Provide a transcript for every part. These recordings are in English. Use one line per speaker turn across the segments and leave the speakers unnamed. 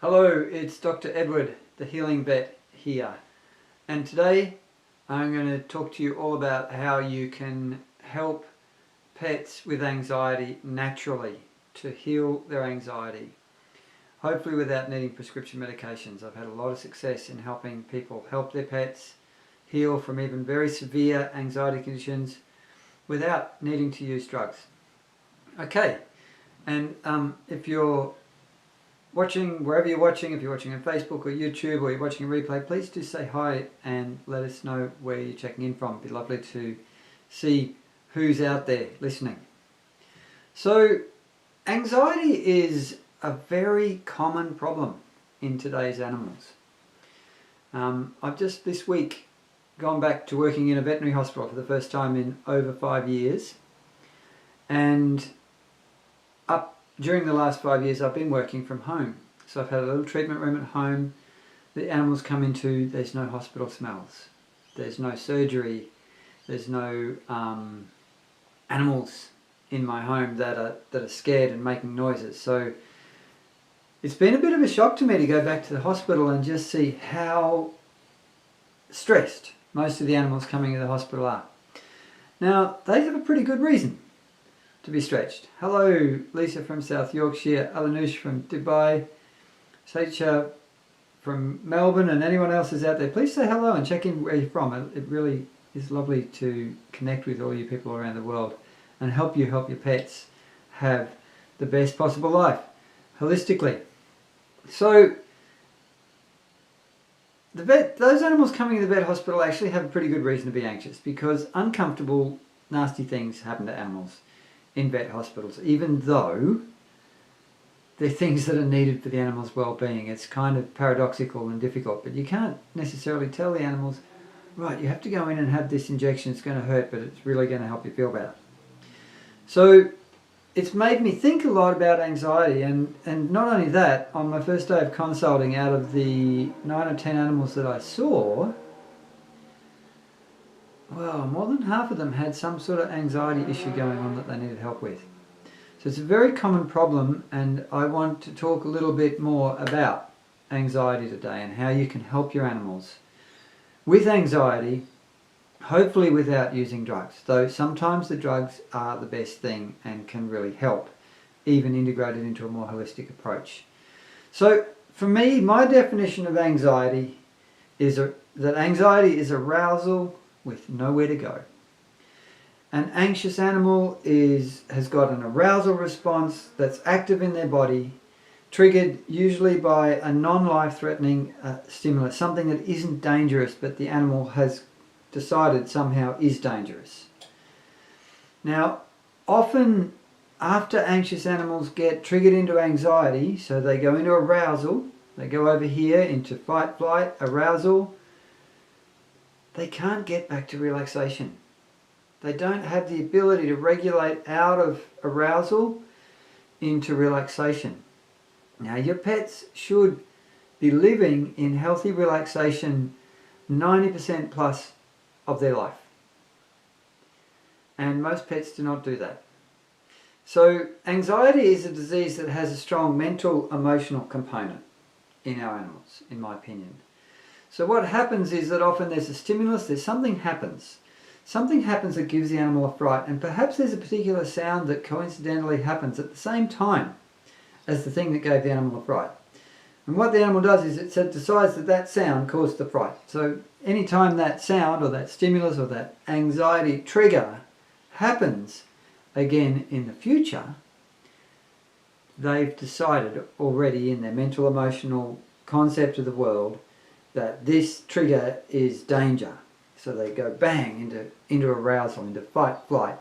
Hello, it's Dr. Edward, the Healing Vet here, and today I'm going to talk to you all about how you can help pets with anxiety naturally to heal their anxiety, hopefully without needing prescription medications. I've had a lot of success in helping people help their pets heal from even very severe anxiety conditions without needing to use drugs. Okay, and if you're watching, wherever you're watching, if you're watching on Facebook or YouTube or you're watching a replay, please do say hi and let us know where you're checking in from. It'd be lovely to see who's out there listening. So, anxiety is a very common problem in today's animals. I've just this week gone back to working in a veterinary hospital for the first time in over 5 years, and during the last 5 years I've been working from home. So I've had a little treatment room at home. The animals come into, there's no hospital smells, there's no surgery, there's no animals in my home that are scared and making noises. So it's been a bit of a shock to me to go back to the hospital and just see how stressed most of the animals coming to the hospital are. Now, they have a pretty good reason to be stretched. Hello, Lisa from South Yorkshire, Alanush from Dubai, Saicha from Melbourne, and anyone else is out there. Please say hello and check in where you're from. It really is lovely to connect with all you people around the world and help you help your pets have the best possible life, holistically. So, those animals coming to the vet hospital actually have a pretty good reason to be anxious, because uncomfortable, nasty things happen to animals in vet hospitals, even though they're things that are needed for the animal's well-being. It's kind of paradoxical and difficult, but you can't necessarily tell the animals, right, you have to go in and have this injection, it's going to hurt, but it's really going to help you feel better. So it's made me think a lot about anxiety, and not only that, on my first day of consulting, out of the 9 or 10 animals that I saw, well, more than half of them had some sort of anxiety issue going on that they needed help with. So it's a very common problem, and I want to talk a little bit more about anxiety today and how you can help your animals with anxiety, hopefully without using drugs. Though sometimes the drugs are the best thing and can really help, even integrated into a more holistic approach. So for me, my definition of anxiety is that anxiety is arousal with nowhere to go. An anxious animal has got an arousal response that's active in their body, triggered usually by a non-life-threatening stimulus, something that isn't dangerous but the animal has decided somehow is dangerous. Now, often after anxious animals get triggered into anxiety, so they go into arousal, they go over here into fight, flight, arousal, they can't get back to relaxation. They don't have the ability to regulate out of arousal into relaxation. Now, your pets should be living in healthy relaxation 90% plus of their life. And most pets do not do that. So anxiety is a disease that has a strong mental, emotional component in our animals, in my opinion. So what happens is that often there's a stimulus, something happens. Something happens that gives the animal a fright, and perhaps there's a particular sound that coincidentally happens at the same time as the thing that gave the animal a fright. And what the animal does is it decides that that sound caused the fright. So anytime that sound or that stimulus or that anxiety trigger happens again in the future, they've decided already in their mental, emotional concept of the world that this trigger is danger. So they go bang into arousal, into fight, flight.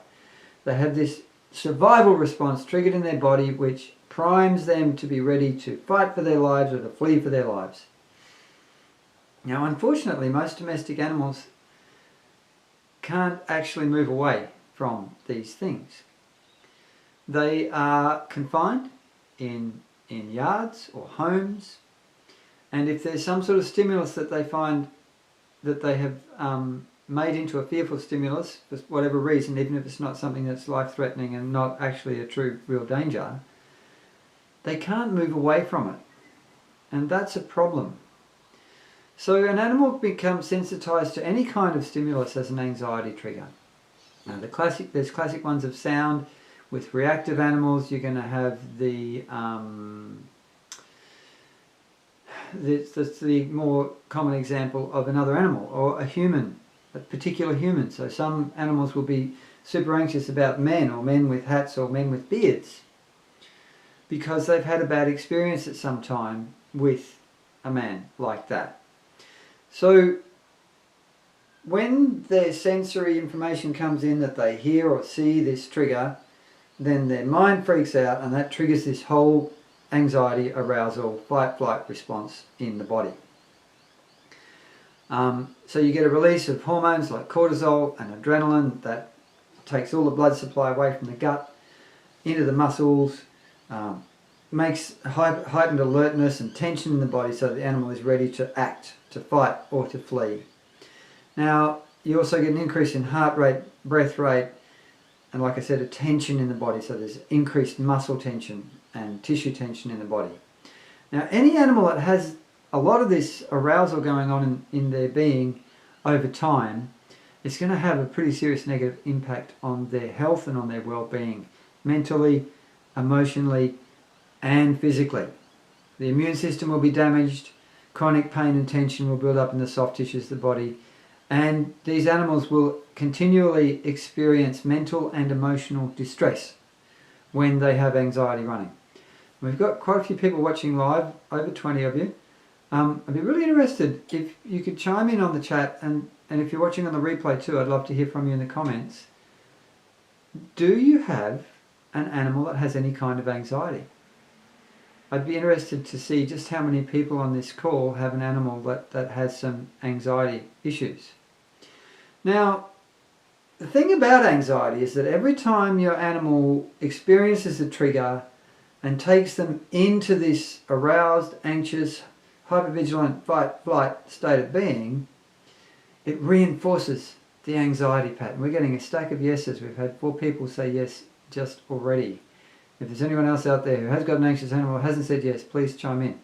They have this survival response triggered in their body which primes them to be ready to fight for their lives or to flee for their lives. Now, unfortunately, most domestic animals can't actually move away from these things. They are confined in yards or homes, and if there's some sort of stimulus that they find that they have made into a fearful stimulus for whatever reason, even if it's not something that's life-threatening and not actually a true real danger, they can't move away from it. and that's a problem. So an animal becomes sensitized to any kind of stimulus as an anxiety trigger. Now there's classic ones of sound. With reactive animals, you're going to have that's the more common example of another animal, or a human, a particular human. So some animals will be super anxious about men, or men with hats, or men with beards, because they've had a bad experience at some time with a man like that. So when their sensory information comes in that they hear or see this trigger, then their mind freaks out, and that triggers this whole anxiety, arousal, fight-flight response in the body. So you get a release of hormones like cortisol and adrenaline that takes all the blood supply away from the gut into the muscles, makes heightened alertness and tension in the body so the animal is ready to act, to fight or to flee. Now you also get an increase in heart rate, breath rate, and like I said, a tension in the body, so there's increased muscle tension and tissue tension in the body. Now any animal that has a lot of this arousal going on in their being over time, it's going to have a pretty serious negative impact on their health and on their well-being, mentally, emotionally and physically. The immune system will be damaged, chronic pain and tension will build up in the soft tissues of the body, and these animals will continually experience mental and emotional distress when they have anxiety running. We've got quite a few people watching live, over 20 of you. I'd be really interested if you could chime in on the chat, and if you're watching on the replay too, I'd love to hear from you in the comments. Do you have an animal that has any kind of anxiety? I'd be interested to see just how many people on this call have an animal that has some anxiety issues. Now, the thing about anxiety is that every time your animal experiences a trigger and takes them into this aroused, anxious, hypervigilant fight-flight state of being, it reinforces the anxiety pattern. We're getting a stack of yeses. We've had 4 people say yes just already. If there's anyone else out there who has got an anxious animal or hasn't said yes, please chime in.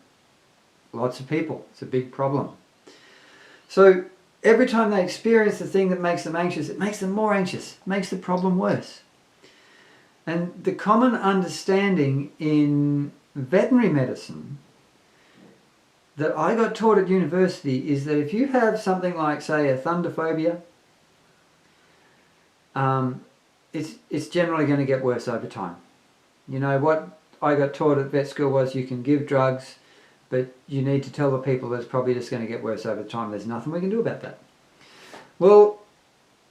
Lots of people. It's a big problem. So every time they experience the thing that makes them anxious, it makes them more anxious. It makes the problem worse. And the common understanding in veterinary medicine that I got taught at university is that if you have something like, say, a thunder phobia, it's generally going to get worse over time. You know, what I got taught at vet school was you can give drugs, but you need to tell the people that it's probably just going to get worse over time. There's nothing we can do about that. Well,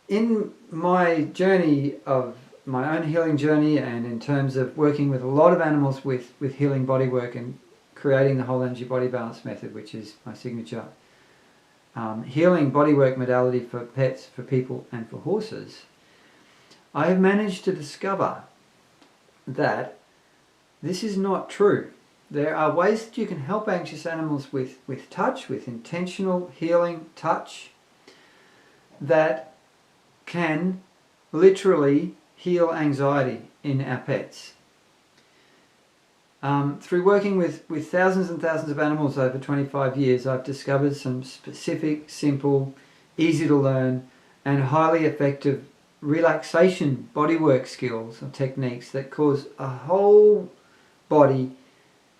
in my journey of my own healing journey, and in terms of working with a lot of animals with healing bodywork and creating the whole energy body balance method, which is my signature healing bodywork modality for pets, for people and for horses, I have managed to discover that this is not true. There are ways that you can help anxious animals with touch, with intentional healing touch, that can literally heal anxiety in our pets. Through working with thousands and thousands of animals over 25 years, I've discovered some specific, simple, easy to learn and highly effective relaxation bodywork skills or techniques that cause a whole body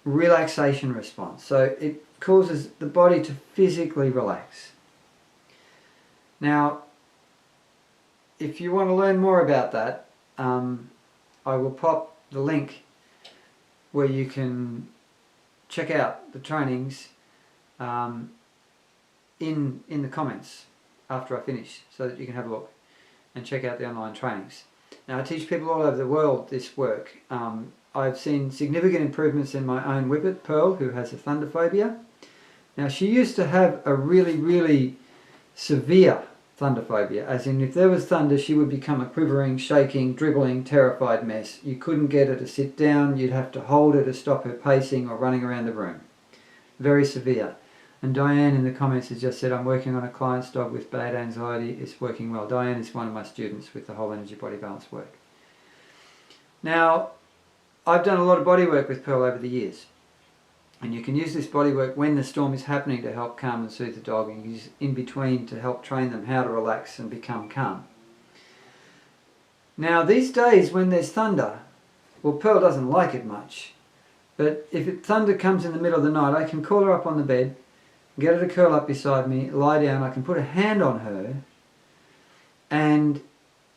relaxation response. So it causes the body to physically relax. Now, if you want to learn more about that, I will pop the link where you can check out the trainings in the comments after I finish, so that you can have a look and check out the online trainings. Now, I teach people all over the world this work. I've seen significant improvements in my own whippet, Pearl, who has a thunder phobia. Now, she used to have a really, really severe thunder phobia, as in if there was thunder, she would become a quivering, shaking, dribbling, terrified mess. You couldn't get her to sit down, you'd have to hold her to stop her pacing or running around the room. Very severe. And Diane in the comments has just said, I'm working on a client's dog with bad anxiety. It's working well. Diane is one of my students with the whole energy body balance work. Now, I've done a lot of body work with Pearl over the years. And you can use this bodywork when the storm is happening to help calm and soothe the dog, and use in between to help train them how to relax and become calm. Now these days when there's thunder, well, Pearl doesn't like it much, but if thunder comes in the middle of the night, I can call her up on the bed, get her to curl up beside me, lie down, I can put a hand on her, and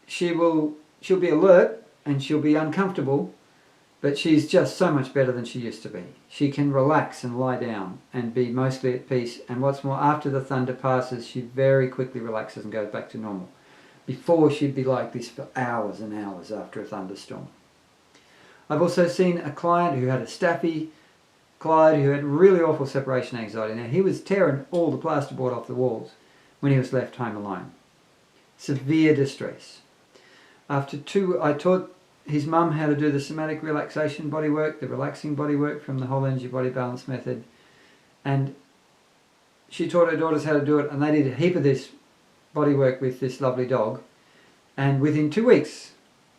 she'll be alert and she'll be uncomfortable, but she's just so much better than she used to be. She can relax and lie down and be mostly at peace, and what's more, after the thunder passes, she very quickly relaxes and goes back to normal. Before, she'd be like this for hours and hours after a thunderstorm. I've also seen a client who had a Staffy Clyde who had really awful separation anxiety. Now, he was tearing all the plasterboard off the walls when he was left home alone. Severe distress. I taught his mum how to do the somatic relaxation bodywork, the relaxing bodywork from the whole energy body balance method, and she taught her daughters how to do it, and they did a heap of this bodywork with this lovely dog, and within 2 weeks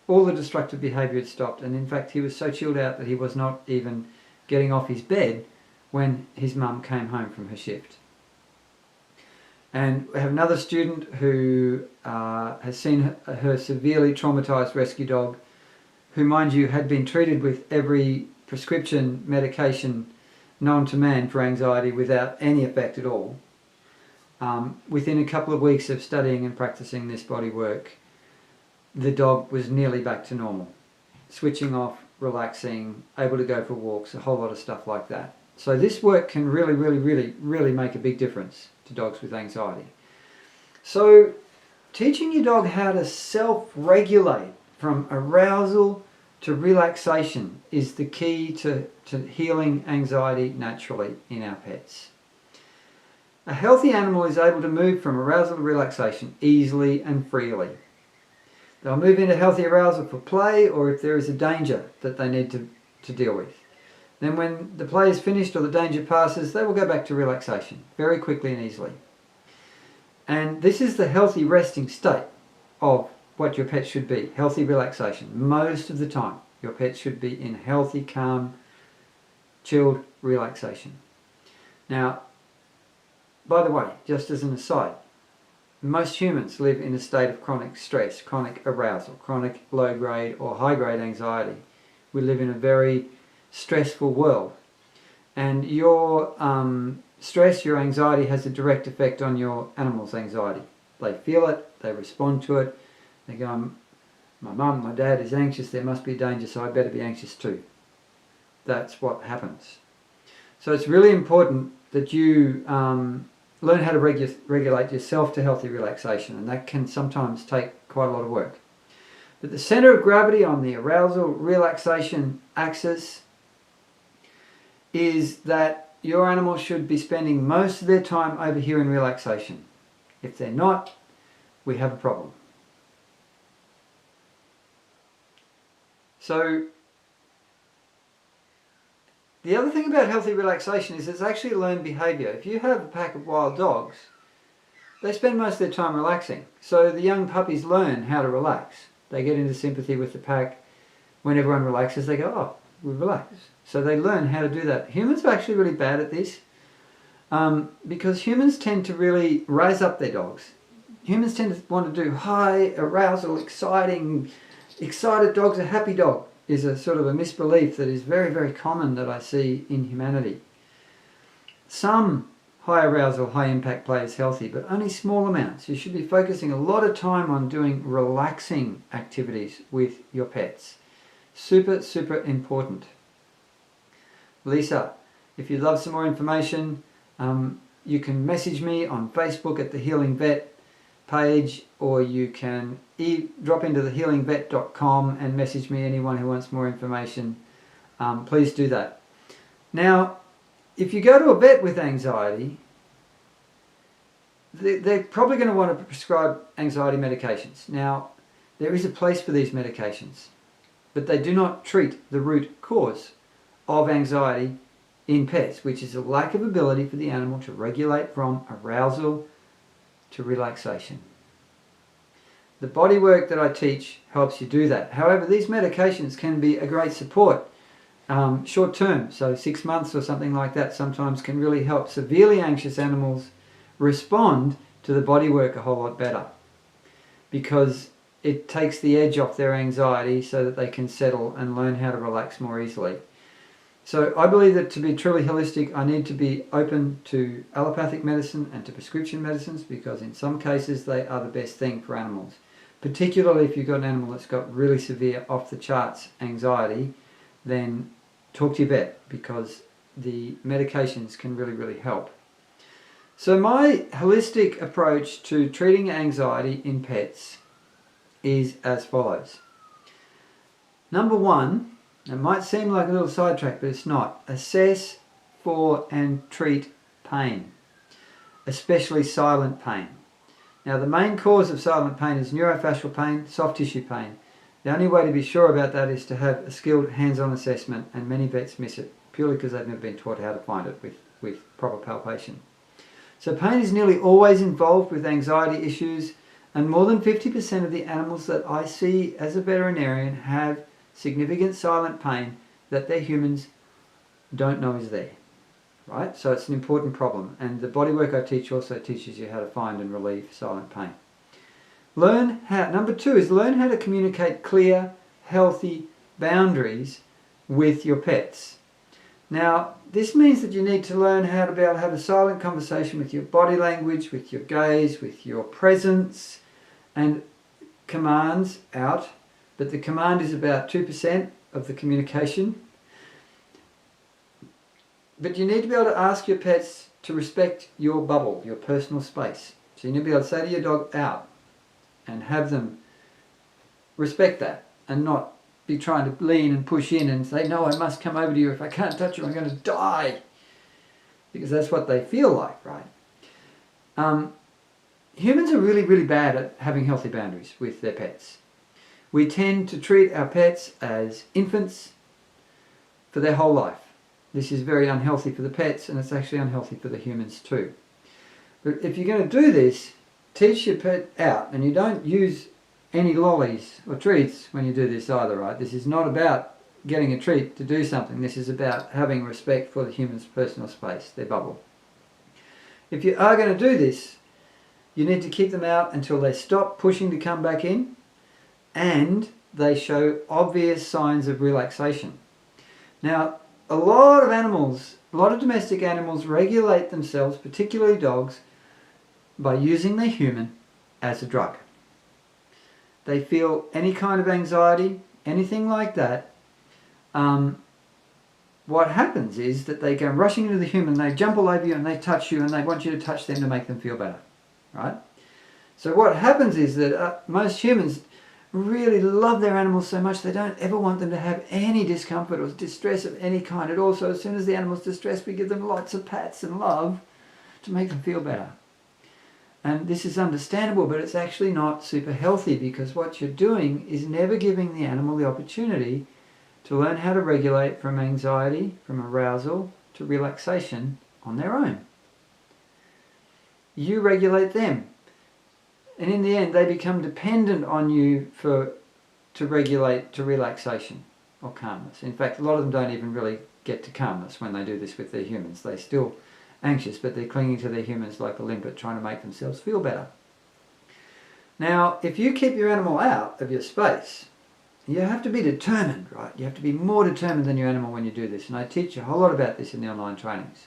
all the destructive behaviour had stopped, and in fact he was so chilled out that he was not even getting off his bed when his mum came home from her shift. And we have another student who has seen her severely traumatised rescue dog, who, mind you, had been treated with every prescription medication known to man for anxiety without any effect at all. Within a couple of weeks of studying and practicing this body work, the dog was nearly back to normal, switching off, relaxing, able to go for walks, a whole lot of stuff like that. So this work can really make a big difference to dogs with anxiety. So teaching your dog how to self-regulate from arousal to relaxation is the key to healing anxiety naturally in our pets. A healthy animal is able to move from arousal to relaxation easily and freely. They'll move into healthy arousal for play, or if there is a danger that they need to deal with. Then when the play is finished or the danger passes, they will go back to relaxation very quickly and easily. And this is the healthy resting state of what your pet should be, healthy relaxation. Most of the time, your pet should be in healthy, calm, chilled relaxation. Now, by the way, just as an aside, most humans live in a state of chronic stress, chronic arousal, chronic low-grade or high-grade anxiety. We live in a very stressful world. And your stress, your anxiety has a direct effect on your animal's anxiety. They feel it, they respond to it, they go, my mum, my dad is anxious, there must be danger, so I better be anxious too. That's what happens. So it's really important that you learn how to regulate yourself to healthy relaxation, and that can sometimes take quite a lot of work. But the center of gravity on the arousal relaxation axis is that your animal should be spending most of their time over here in relaxation. If they're not, we have a problem. So the other thing about healthy relaxation is it's actually a learned behaviour. If you have a pack of wild dogs, they spend most of their time relaxing. So the young puppies learn how to relax. They get into sympathy with the pack. When everyone relaxes, they go, oh, we relax. So they learn how to do that. Humans are actually really bad at this because humans tend to really raise up their dogs. Humans tend to want to do high arousal, excited dogs. A happy dog is a sort of a misbelief that is very common that I see in humanity. Some high arousal, high impact play is healthy, but only small amounts. You should be focusing a lot of time on doing relaxing activities with your pets. Super important. Lisa, if you'd love some more information, you can message me on Facebook at the Healing Vet page, or you can drop into thehealingvet.com and message me, anyone who wants more information. Please do that. Now, if you go to a vet with anxiety, they're probably going to want to prescribe anxiety medications. Now, there is a place for these medications, but they do not treat the root cause of anxiety in pets, which is a lack of ability for the animal to regulate from arousal to relaxation. The body work that I teach helps you do that. However, these medications can be a great support short term, so 6 months or something like that, sometimes can really help severely anxious animals respond to the bodywork a whole lot better, because it takes the edge off their anxiety so that they can settle and learn how to relax more easily. So I believe that to be truly holistic, I need to be open to allopathic medicine and to prescription medicines, because in some cases they are the best thing for animals. Particularly if you've got an animal that's got really severe off the charts anxiety, then talk to your vet, because the medications can really help. So my holistic approach to treating anxiety in pets is as follows. Number one, it might seem like a little sidetrack, but it's not. Assess for and treat pain, especially silent pain. Now, the main cause of silent pain is neurofascial pain, soft tissue pain. The only way to be sure about that is to have a skilled hands-on assessment, and many vets miss it purely because they've never been taught how to find it with proper palpation. So pain is nearly always involved with anxiety issues, and more than 50% of the animals that I see as a veterinarian have significant silent pain that their humans don't know is there, right? So it's an important problem, and the bodywork I teach also teaches you how to find and relieve silent pain. Number two is learn how to communicate clear, healthy boundaries with your pets. Now, this means that you need to learn how to be able to have a silent conversation with your body language, with your gaze, with your presence, and commands out. But the command is about 2% of the communication. But you need to be able to ask your pets to respect your bubble, your personal space. So you need to be able to say to your dog, out, and have them respect that, and not be trying to lean and push in and say, no, I must come over to you. If I can't touch you, I'm going to die. Because that's what they feel like, right? Humans are really bad at having healthy boundaries with their pets. We tend to treat our pets as infants for their whole life. This is very unhealthy for the pets, and it's actually unhealthy for the humans too. But if you're going to do this, teach your pet out, and you don't use any lollies or treats when you do this either, right? This is not about getting a treat to do something. This is about having respect for the human's personal space, their bubble. If you are going to do this, you need to keep them out until they stop pushing to come back in, and they show obvious signs of relaxation. Now, a lot of domestic animals regulate themselves, particularly dogs, by using their human as a drug. They feel any kind of anxiety, anything like that. What happens is that they go rushing into the human, they jump all over you and they touch you, and they want you to touch them to make them feel better, right? So what happens is that most humans really love their animals so much they don't ever want them to have any discomfort or distress of any kind at all. So as soon as the animal's distressed, we give them lots of pats and love to make them feel better. And this is understandable, but it's actually not super healthy, because what you're doing is never giving the animal the opportunity to learn how to regulate from anxiety, from arousal to relaxation on their own. You regulate them. And in the end, they become dependent on you to regulate to relaxation or calmness. In fact, a lot of them don't even really get to calmness when they do this with their humans. They're still anxious, but they're clinging to their humans like a limpet, trying to make themselves feel better. Now, if you keep your animal out of your space, you have to be determined, right? You have to be more determined than your animal when you do this. And I teach a whole lot about this in the online trainings.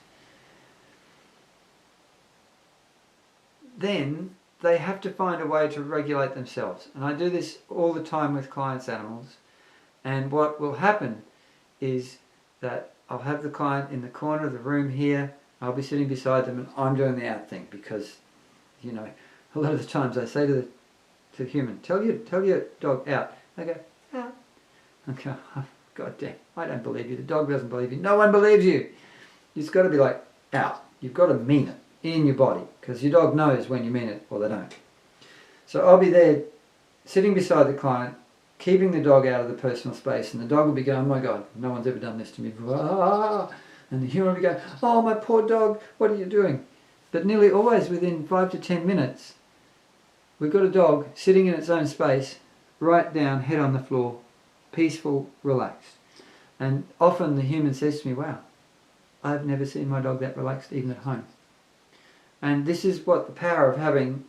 Then they have to find a way to regulate themselves. And I do this all the time with clients' animals. And what will happen is that I'll have the client in the corner of the room here. I'll be sitting beside them, and I'm doing the out thing, because, you know, a lot of the times I say to the human, tell your dog out. They go, out. Okay, oh, God damn, I don't believe you. The dog doesn't believe you. No one believes you. You've got to be like, out. You've got to mean it in your body, because your dog knows when you mean it or they don't. So I'll be there sitting beside the client, keeping the dog out of the personal space, and the dog will be going, oh my God, no one's ever done this to me before. Ah. And the human will be going, oh my poor dog, what are you doing? But nearly always within 5 to 10 minutes, we've got a dog sitting in its own space, right down, head on the floor, peaceful, relaxed. And often the human says to me, wow, I've never seen my dog that relaxed even at home. And this is what the power of having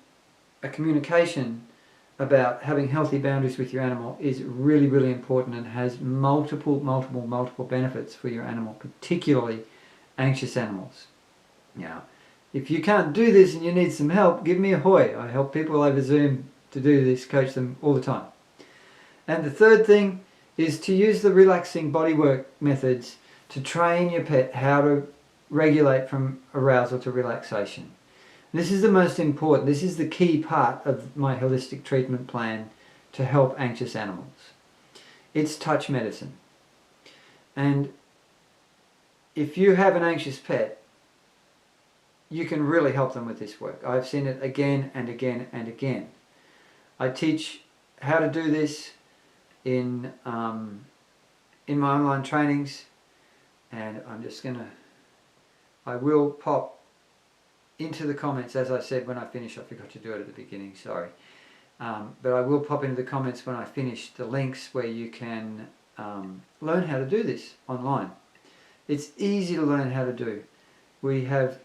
a communication about having healthy boundaries with your animal is really, really important, and has multiple benefits for your animal, particularly anxious animals. Now, if you can't do this and you need some help, give me a hoy. I help people over Zoom to do this, coach them all the time. And the third thing is to use the relaxing bodywork methods to train your pet how to regulate from arousal to relaxation. This is the most important, this is the key part of my holistic treatment plan to help anxious animals. It's touch medicine. And if you have an anxious pet, you can really help them with this work. I've seen it again and again and again. I teach how to do this in my online trainings, and I will pop into the comments, as I said when I finish. I forgot to do it at the beginning, sorry. But I will pop into the comments when I finish the links where you can learn how to do this online. It's easy to learn how to do. We have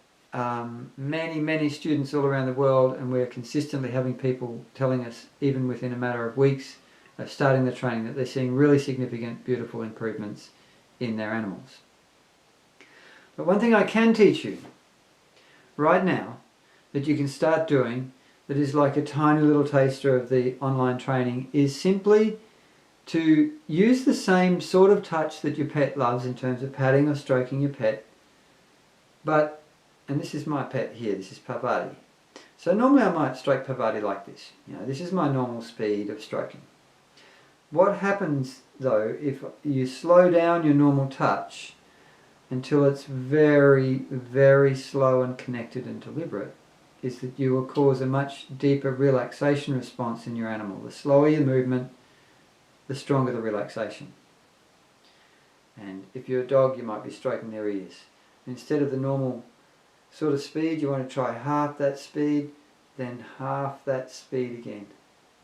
many students all around the world, and we're consistently having people telling us, even within a matter of weeks of starting the training, that they're seeing really significant, beautiful improvements in their animals. But one thing I can teach you right now that you can start doing, that is like a tiny little taster of the online training, is simply to use the same sort of touch that your pet loves in terms of patting or stroking your pet. But, and this is my pet here, this is Parvati. So normally I might stroke Parvati like this. This is my normal speed of stroking. What happens though, if you slow down your normal touch until it's very slow and connected and deliberate, is that you will cause a much deeper relaxation response in your animal. The slower your movement, the stronger the relaxation. And if you're a dog, you might be stroking their ears. Instead of the normal sort of speed, you want to try half that speed, then half that speed again.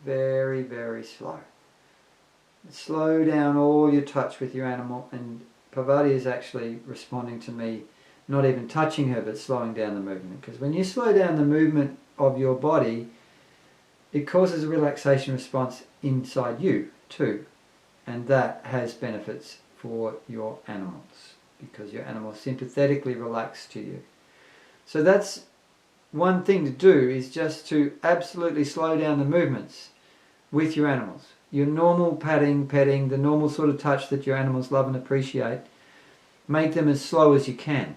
Very slow. Slow down all your touch with your animal, and Parvati is actually responding to me, not even touching her, but slowing down the movement. Because when you slow down the movement of your body, it causes a relaxation response inside you too. And that has benefits for your animals, because your animal sympathetically relax to you. So that's one thing to do, is just to absolutely slow down the movements with your animals. Your normal petting, the normal sort of touch that your animals love and appreciate, make them as slow as you can.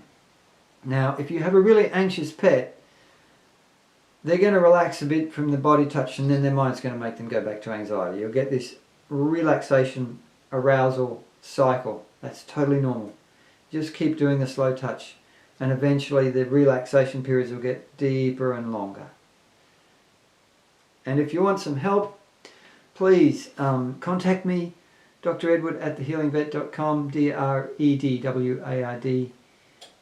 Now, if you have a really anxious pet, they're going to relax a bit from the body touch, and then their mind's going to make them go back to anxiety. You'll get this relaxation, arousal cycle. That's totally normal. Just keep doing the slow touch, and eventually the relaxation periods will get deeper and longer. And if you want some help, please contact me, Dr. Edward at thehealingvet.com, DREDWARD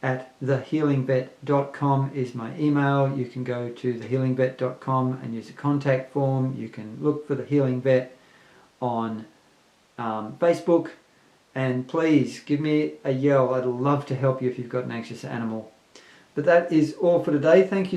at thehealingvet.com is my email. You can go to thehealingvet.com and use the contact form. You can look for The Healing Vet on Facebook, and please give me a yell. I'd love to help you if you've got an anxious animal. But that is all for today. Thank you